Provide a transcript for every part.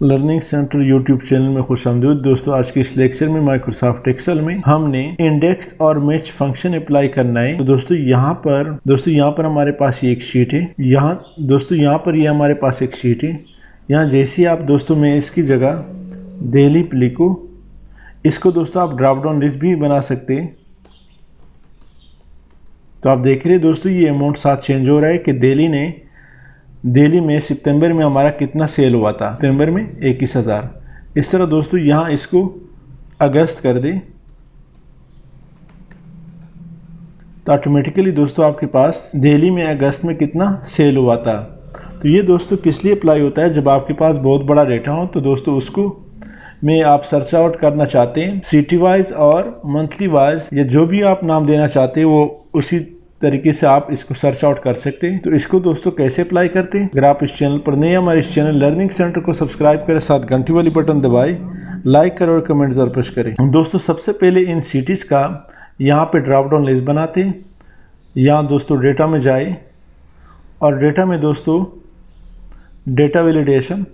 Learning centre YouTube channel में खुशामदीद दोस्तों। आज के इस लेक्चर में माइक्रोसॉफ्ट एक्सेल में हमने इंडेक्स और मैच फंक्शन अप्लाई करना है। तो दोस्तों यहाँ पर हमारे पास ये एक शीट है। यहाँ पर ये हमारे पास एक शीट है। यहाँ जैसे आप दोस्तों मैं इसकी जगह डेली लिखूँ, इसको दोस्तों आप ड्रॉप डाउन लिस्ट भी बना सकते हैं। तो आप देख रहे हैं दोस्तों ये अमाउंट साथ चेंज हो रहा है कि दिल्ली में सितंबर में हमारा कितना सेल हुआ था। सितंबर में 21,000। इस तरह दोस्तों यहाँ इसको अगस्त कर दे तो ऑटोमेटिकली दोस्तों आपके पास दिल्ली में अगस्त में कितना सेल हुआ था। तो ये दोस्तों किस लिए अप्लाई होता है, जब आपके पास बहुत बड़ा डेटा हो तो दोस्तों उसको में आप सर्च आउट करना चाहते हैं सिटी वाइज और मंथली वाइज या जो भी आप नाम देना चाहते हैं वो उसी तरीके से आप इसको सर्च आउट कर सकते हैं। तो इसको दोस्तों कैसे अप्लाई करते हैं, अगर आप इस चैनल पर नए हैं हमारे इस चैनल लर्निंग सेंटर को सब्सक्राइब करें, साथ घंटी वाली बटन दबाएं, लाइक करें और कमेंट जरूर प्रेस करें। दोस्तों सबसे पहले इन सिटीज़ का यहाँ पे ड्रॉप डाउन लिस्ट बनाते हैं। यहाँ दोस्तों डेटा में जाए और डेटा में दोस्तों data validation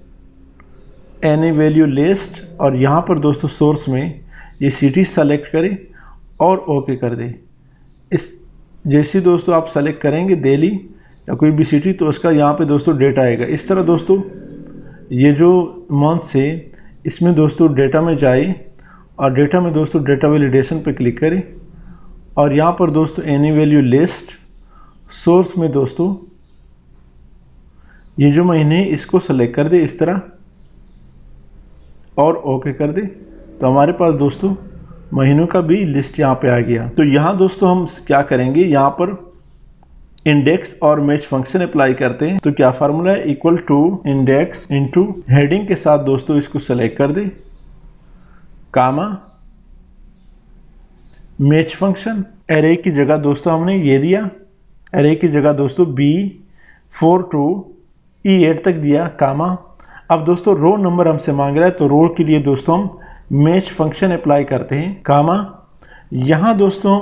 any value list और यहाँ पर दोस्तों सोर्स में ये सिटी सेलेक्ट करें और ओके कर दें। इस जैसे दोस्तों आप सेलेक्ट करेंगे दिल्ली या कोई भी सिटी तो उसका यहाँ पे दोस्तों डेटा आएगा। इस तरह दोस्तों ये जो मंथ्स है इसमें दोस्तों डेटा में जाए और डेटा में दोस्तों डेटा वैलिडेशन पे क्लिक करें और यहाँ पर दोस्तों एनी वैल्यू लिस्ट सोर्स में दोस्तों ये जो महीने इसको सेलेक्ट कर दे इस तरह और ओके कर दे। तो हमारे पास दोस्तों महीनों का भी लिस्ट यहाँ पे आ गया। तो यहाँ दोस्तों हम क्या करेंगे, यहाँ पर इंडेक्स और मैच फंक्शन अप्लाई करते हैं। तो क्या फार्मूला है, equal to index into heading के साथ दोस्तों इसको सेलेक्ट कर दे, कामा मैच फंक्शन एरे की जगह दोस्तों हमने ये दिया, एरे की जगह दोस्तों B4 to E8 तक दिया, कामा। अब दोस्तों रो नंबर हमसे मांग रहा है तो रो के लिए दोस्तों हम मैच फंक्शन अप्लाई करते हैं, कामा। यहाँ दोस्तों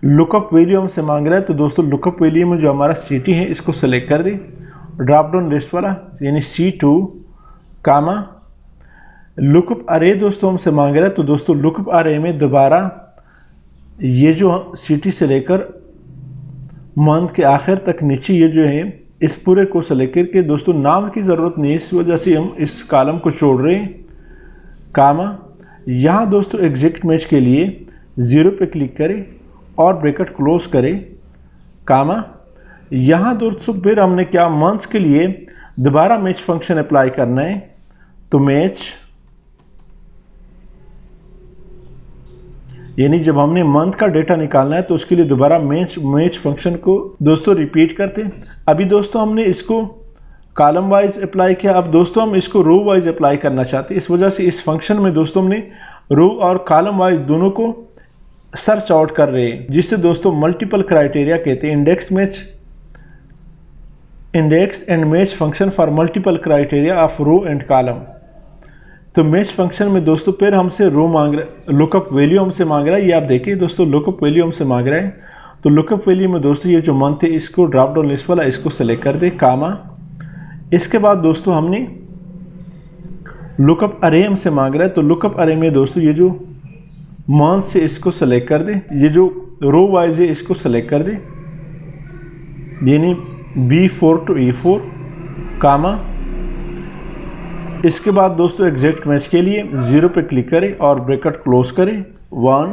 लुकअप वैल्यू हमसे मांग रहा है तो दोस्तों लुकअप वैल्यू में जो हमारा सिटी है इसको सेलेक्ट कर दे, ड्रॉप डाउन लिस्ट वाला यानी C2, कामा। लुकअप अरे दोस्तों हमसे मांग रहा है तो दोस्तों लुकअप अरे में दोबारा ये जो सिटी से लेकर मंथ के आखिर तक नीचे ये जो है इस पूरे को सेलेक्ट करके दोस्तों नाम की ज़रूरत नहीं है, इस वजह से हम इस कॉलम को छोड़ रहे हैं, कामा। यहाँ दोस्तों एग्जैक्ट मैच के लिए 0 पे क्लिक करें और ब्रैकेट क्लोज करें, कामा। यहाँ दोस्तों फिर हमने क्या मंथ्स के लिए दोबारा मैच फंक्शन अप्लाई करना है। तो मैच यानी जब हमने मंथ का डेटा निकालना है तो उसके लिए दोबारा मैच फंक्शन को दोस्तों रिपीट करते हैं। अभी दोस्तों हमने इसको कॉलम वाइज अप्लाई किया, अब दोस्तों हम इसको रो वाइज अप्लाई करना चाहते हैं। इस वजह से इस फंक्शन में दोस्तों हमने रो और कॉलम वाइज दोनों को सर्च आउट कर रहे हैं, जिससे दोस्तों मल्टीपल क्राइटेरिया कहते हैं। Index and match function for multiple criteria of row and column. तो मैच फंक्शन में दोस्तों फिर हमसे रो मांग रहा है, लुकअप वैल्यू हमसे मांग रहा है। ये आप देखिए दोस्तों लुकअप वैल्यू हमसे मांग रहा है। तो लुकअप वैल्यू में दोस्तों ये जो मंथ है इसको ड्रॉप डाउन लिस्ट वाला इसको सेलेक्ट कर दे, कामा। इसके बाद दोस्तों हमने लुकअप अरे हमसे मांग रहा है तो लुकअप अरे में दोस्तों ये जो मंथ से इसको सेलेक्ट कर दे, ये जो रो वाइज है इसको सेलेक्ट कर दे यानी B4 to E4, कामा। इसके बाद दोस्तों एग्जैक्ट मैच के लिए 0 पे क्लिक करें और ब्रैकेट क्लोज करें, 1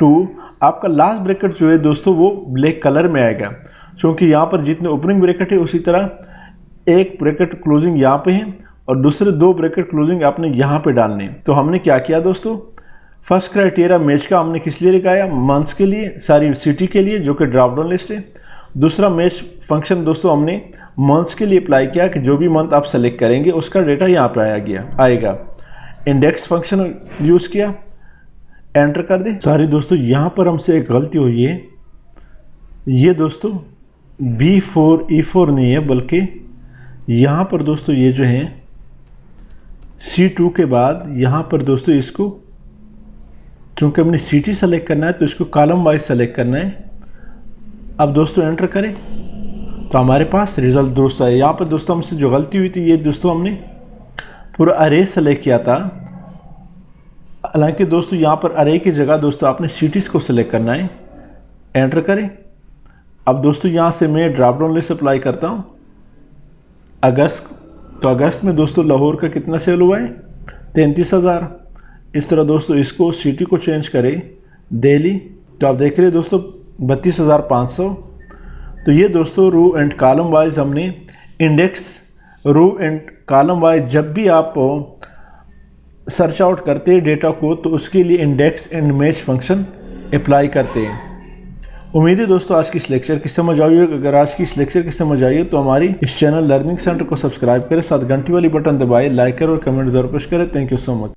2। आपका लास्ट ब्रैकेट जो है दोस्तों वो ब्लैक कलर में आएगा, क्योंकि यहाँ पर जितने ओपनिंग ब्रैकेट है उसी तरह एक ब्रैकेट क्लोजिंग यहाँ पे है और दूसरे 2 ब्रैकेट क्लोजिंग आपने यहाँ पे डालने। तो हमने क्या किया दोस्तों, फर्स्ट क्राइटेरिया मैच का हमने किस लिए लगाया, मंथ्स के लिए, सारी सिटी के लिए जो कि ड्रॉप डाउन लिस्ट है। दूसरा मैच फंक्शन दोस्तों हमने मंथ्स के लिए अप्लाई किया कि जो भी मंथ आप सेलेक्ट करेंगे उसका डेटा यहाँ पे आएगा। इंडेक्स फंक्शन यूज़ किया, एंटर कर दे। सारी दोस्तों यहाँ पर हमसे एक गलती हुई है, ये दोस्तों B4 E4 नहीं है बल्कि यहाँ पर दोस्तों ये जो है C2 के बाद यहाँ पर दोस्तों इसको क्योंकि हमने सिटी सेलेक्ट करना है तो इसको कॉलम वाइज सेलेक्ट करना है। अब दोस्तों एंटर करें तो हमारे पास रिजल्ट दोस्तों है। यहाँ पर दोस्तों हमसे जो गलती हुई थी ये दोस्तों हमने पूरा अरे सेलेक्ट किया था। हालांकि दोस्तों यहाँ पर अरे की जगह दोस्तों आपने सिटीज़ को सिलेक्ट करना है। एंटर करें। अब दोस्तों यहाँ से मैं ड्रॉप डाउन लिस्ट अप्लाई करता हूँ। अगस्त, तो अगस्त में दोस्तों लाहौर का कितना सेल हुआ है? 33,000। इस तरह दोस्तों इसको सिटी को चेंज करें दिल्ली, तो आप देख रहे हैं दोस्तों 32,500। तो ये दोस्तों रो एंड कॉलम वाइज हमने index row and column wise जब भी आप सर्च आउट करते हैं डेटा को तो उसके लिए index and match function apply करते हैं। उम्मीद है दोस्तों आज की इस लेक्चर की समझ आई होगी। अगर आज की इस लेक्चर की समझ आई है तो हमारी इस चैनल लर्निंग सेंटर को सब्सक्राइब करें, साथ घंटी वाली बटन दबाएं, लाइक करें और कमेंट जरूर पुश करें। Thank you so much.